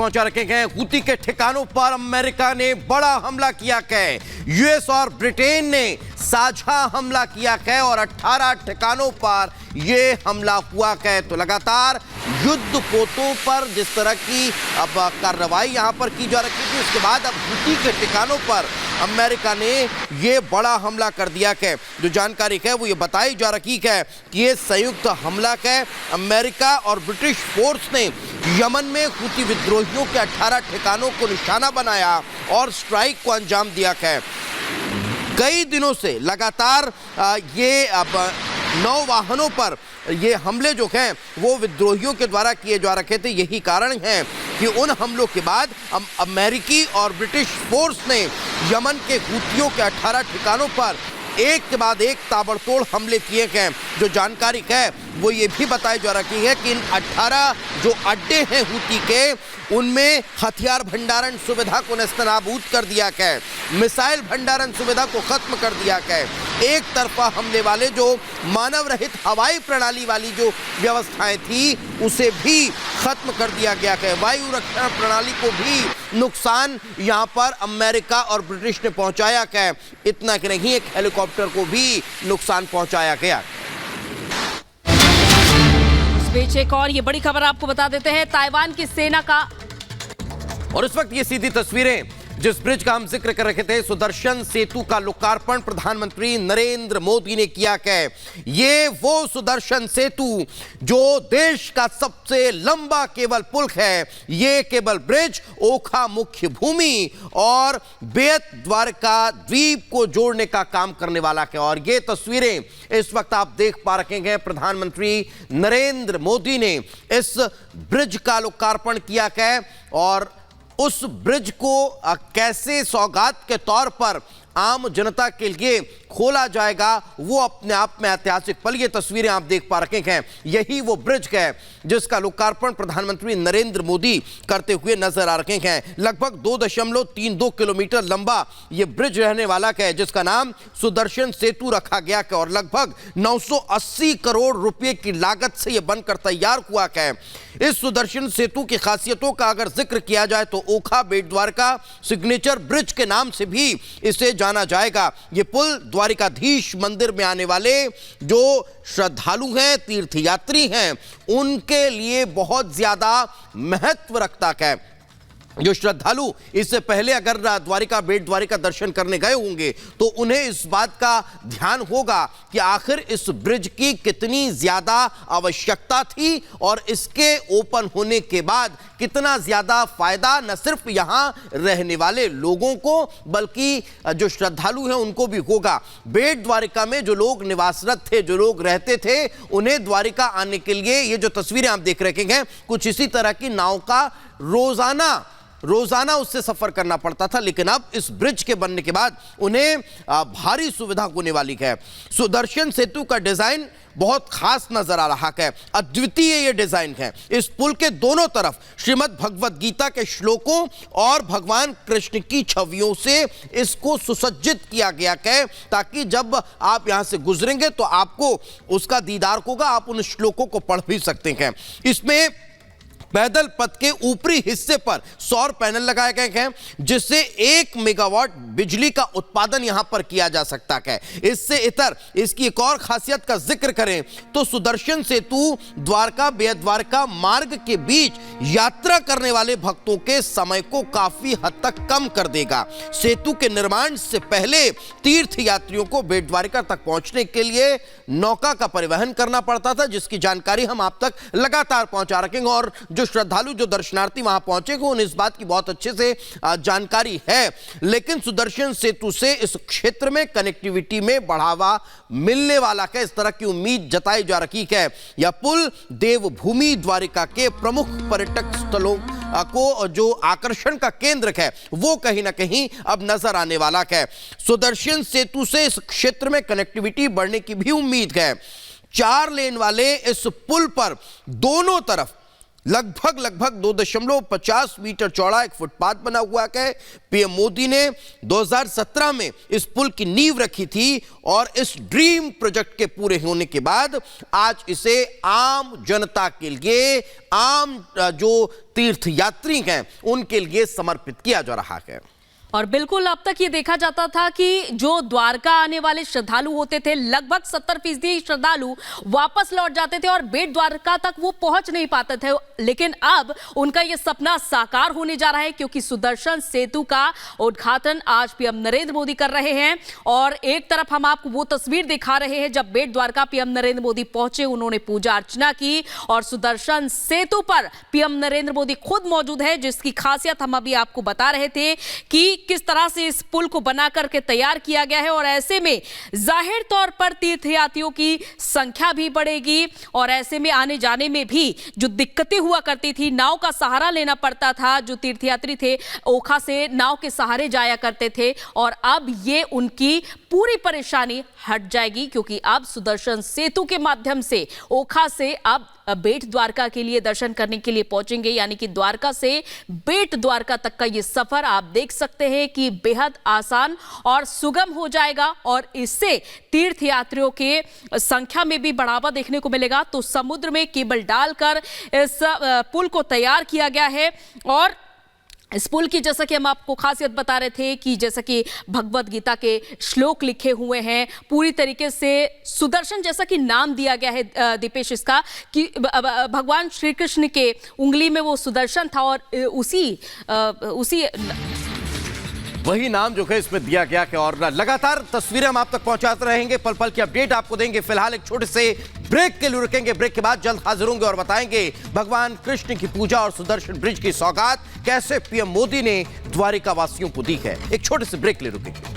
पहुंचा रखे हैं। हूती के ठिकानों पर अमेरिका ने बड़ा हमला किया है। यूएस और ब्रिटेन ने साझा हमला किया है और 18 ठिकानों पर यह हमला हुआ है। तो लगातार युद्ध पोतों पर जिस तरह की अब कार्रवाई यहां पर की जा रही थी, उसके बाद अब हूती के ठिकानों पर अमेरिका ने यह बड़ा हमला कर दिया है। जो जानकारी है वो ये बताई जा रही है कि यह संयुक्त हमला है। अमेरिका और ब्रिटिश फोर्स ने यमन में हूती विद्रोहियों के 18 ठिकानों को निशाना बनाया और स्ट्राइक को अंजाम दिया है। कई दिनों से लगातार ये अब 9 वाहनों पर ये हमले जो हैं वो विद्रोहियों के द्वारा किए जा रखे थे। यही कारण है कि उन हमलों के बाद अमेरिकी और ब्रिटिश फोर्स ने यमन के हूतियों के 18 ठिकानों पर एक के बाद एक ताबड़तोड़ हमले किए गए। जो जानकारी है वो ये भी बताई जा रही है कि इन 18 जो अड्डे हैं हूती के, उनमें हथियार भंडारण सुविधा को नेस्तनाबूद कर दिया गया, मिसाइल भंडारण सुविधा को खत्म कर दिया गया। एक तरफा हमले वाले जो मानव रहित हवाई प्रणाली वाली जो व्यवस्थाएं थी उसे भी खत्म कर दिया गया है। वायु रक्षण प्रणाली को भी नुकसान यहां पर अमेरिका और ब्रिटिश ने पहुंचाया है। इतना कि नहीं, एक हेलीकॉप्टर को भी नुकसान पहुंचाया गया। इस बीच एक और ये बड़ी खबर आपको बता देते हैं, ताइवान की सेना का, और इस वक्त ये सीधी तस्वीरें जिस ब्रिज का हम जिक्र कर रहे थे, सुदर्शन सेतु का लोकार्पण प्रधानमंत्री नरेंद्र मोदी ने किया है। ये वो सुदर्शन सेतु जो देश का सबसे लंबा केबल पुल है। ये केबल ब्रिज ओखा मुख्य भूमि और बेत द्वारका द्वीप को जोड़ने का काम करने वाला है। और ये तस्वीरें इस वक्त आप देख पा रहे हैं, प्रधानमंत्री नरेंद्र मोदी ने इस ब्रिज का लोकार्पण किया है। और उस ब्रिज को कैसे सौगात के तौर पर आम जनता के लिए खोला जाएगा, वो अपने आप में ऐतिहासिक पल। ये तस्वीरें आप देख पा रहे हैं, यही वो ब्रिज है जिसका लोकार्पण प्रधानमंत्री नरेंद्र मोदी करते हुए नजर आ रहे हैं। लगभग 2.32 किलोमीटर लंबा ये ब्रिज रहने वाला है, जिसका नाम सुदर्शन सेतु रखा गया है और लगभग 980 करोड़ रुपए की लागत से यह बनकर तैयार हुआ है। इस सुदर्शन सेतु की खासियतों का अगर जिक्र किया जाए तो ओखा बेट द्वारका सिग्नेचर ब्रिज के नाम से भी इसे जाना जाएगा। ये पुल द्वारिकाधीश मंदिर में आने वाले जो श्रद्धालु हैं, तीर्थयात्री हैं, उनके लिए बहुत ज्यादा महत्व रखता है। जो श्रद्धालु इससे पहले अगर द्वारिका बेट द्वारिका दर्शन करने गए होंगे तो उन्हें इस बात का ध्यान होगा कि आखिर इस ब्रिज की कितनी ज्यादा आवश्यकता थी और इसके ओपन होने के बाद कितना ज्यादा फायदा न सिर्फ यहां रहने वाले लोगों को बल्कि जो श्रद्धालु हैं उनको भी होगा। बेट द्वारिका में जो लोग निवासरत थे, जो लोग रहते थे, उन्हें द्वारिका आने के लिए ये जो तस्वीरें आप देख रहे हैं, कुछ इसी तरह की नाव का रोजाना उससे सफर करना पड़ता था। लेकिन अब इस ब्रिज के बनने के बाद उन्हें भारी सुविधा होने वाली है। सुदर्शन सेतु का डिजाइन बहुत खास नजर आ रहा है, अद्वितीय ये डिजाइन है। इस पुल के दोनों तरफ श्रीमद् भगवद गीता के श्लोकों और भगवान कृष्ण की छवियों से इसको सुसज्जित किया गया है, ताकि जब आप यहां से गुजरेंगे तो आपको उसका दीदार होगा, आप उन श्लोकों को पढ़ भी सकते हैं। इसमें पैदल पथ के ऊपरी हिस्से पर सौर पैनल लगाए गए हैं, जिससे 1 मेगावाट बिजली का उत्पादन यहां पर किया जा सकता है। इससे इतर इसकी एक और खासियत का जिक्र करें तो सुदर्शन सेतु द्वारका बेट द्वारका मार्ग के बीच यात्रा करने वाले भक्तों के समय को काफी हद तक कम कर देगा। सेतु के निर्माण से पहले तीर्थ यात्रियों को बेट द्वारका तक पहुंचने के लिए नौका का परिवहन करना पड़ता था, जिसकी जानकारी हम आप तक लगातार पहुंचा रखेंगे। और जो श्रद्धालु, जो दर्शनार्थी वहां पहुंचे हैं, उन्हें इस बात की बहुत अच्छे से जानकारी है। लेकिन सुदर्शन सेतु से इस क्षेत्र में कनेक्टिविटी में बढ़ावा मिलने वाला है, इस तरह की उम्मीद जताई जा रही है। यह पुल देवभूमि द्वारिका के प्रमुख पर्यटक स्थलों को जो आकर्षण का केंद्र है वो कहीं ना कहीं अब नजर आने वाला है। सुदर्शन सेतु से इस क्षेत्र में कनेक्टिविटी बढ़ने की भी उम्मीद है। 4 लेन वाले इस पुल पर दोनों तरफ लगभग 2.50 मीटर चौड़ा एक फुटपाथ बना हुआ है। पीएम मोदी ने 2017 में इस पुल की नींव रखी थी और इस ड्रीम प्रोजेक्ट के पूरे होने के बाद आज इसे आम जनता के लिए, आम जो तीर्थयात्री हैं उनके लिए समर्पित किया जा रहा है। और बिल्कुल अब तक ये देखा जाता था कि जो द्वारका आने वाले श्रद्धालु होते थे, लगभग 70% श्रद्धालु वापस लौट जाते थे और बेट द्वारका तक वो पहुंच नहीं पाते थे। लेकिन अब उनका ये सपना साकार होने जा रहा है, क्योंकि सुदर्शन सेतु का उद्घाटन आज पीएम नरेंद्र मोदी कर रहे हैं। और एक तरफ हम आपको वो तस्वीर दिखा रहे हैं जब बेट द्वारका पीएम नरेंद्र मोदी पहुंचे, उन्होंने पूजा अर्चना की और सुदर्शन सेतु पर पीएम नरेंद्र मोदी खुद मौजूद है, जिसकी खासियत हम अभी आपको बता रहे थे कि किस तरह से इस पुल को बना करके तैयार किया गया है। और ऐसे में जाहिर तौर पर तीर्थयात्रियों की संख्या भी बढ़ेगी और ऐसे में आने जाने में भी जो दिक्कतें हुआ करती थी, नाव का सहारा लेना पड़ता था, जो तीर्थयात्री थे ओखा से नाव के सहारे जाया करते थे, और अब ये उनकी पूरी परेशानी हट जाएगी, क्योंकि अब सुदर्शन सेतु के माध्यम से ओखा से अब बेट द्वारका के लिए दर्शन करने के लिए पहुंचेंगे। यानी कि द्वारका से बेट द्वारका तक का ये सफर आप देख सकते हैं कि बेहद आसान और सुगम हो जाएगा और इससे तीर्थयात्रियों के संख्या में भी बढ़ावा देखने को मिलेगा। तो समुद्र में केबल डालकर इस पुल को तैयार किया गया है और इस पुल की, जैसा कि हम आपको खासियत बता रहे थे कि जैसा कि भगवत गीता के श्लोक लिखे हुए हैं, पूरी तरीके से सुदर्शन जैसा कि नाम दिया गया है दीपेश इसका, कि भगवान श्री कृष्ण के उंगली में वो सुदर्शन था और उसी वही नाम जो है इसमें दिया गया है। और लगातार तस्वीरें हम आप तक पहुंचाते रहेंगे, पल पल की अपडेट आपको देंगे। फिलहाल एक छोटे से ब्रेक के लिए रुकेंगे, ब्रेक के बाद जल्द हाजिर होंगे और बताएंगे भगवान कृष्ण की पूजा और सुदर्शन ब्रिज की सौगात कैसे पीएम मोदी ने द्वारिका वासियों को दी है। एक छोटे से ब्रेक ले रुकेंगे।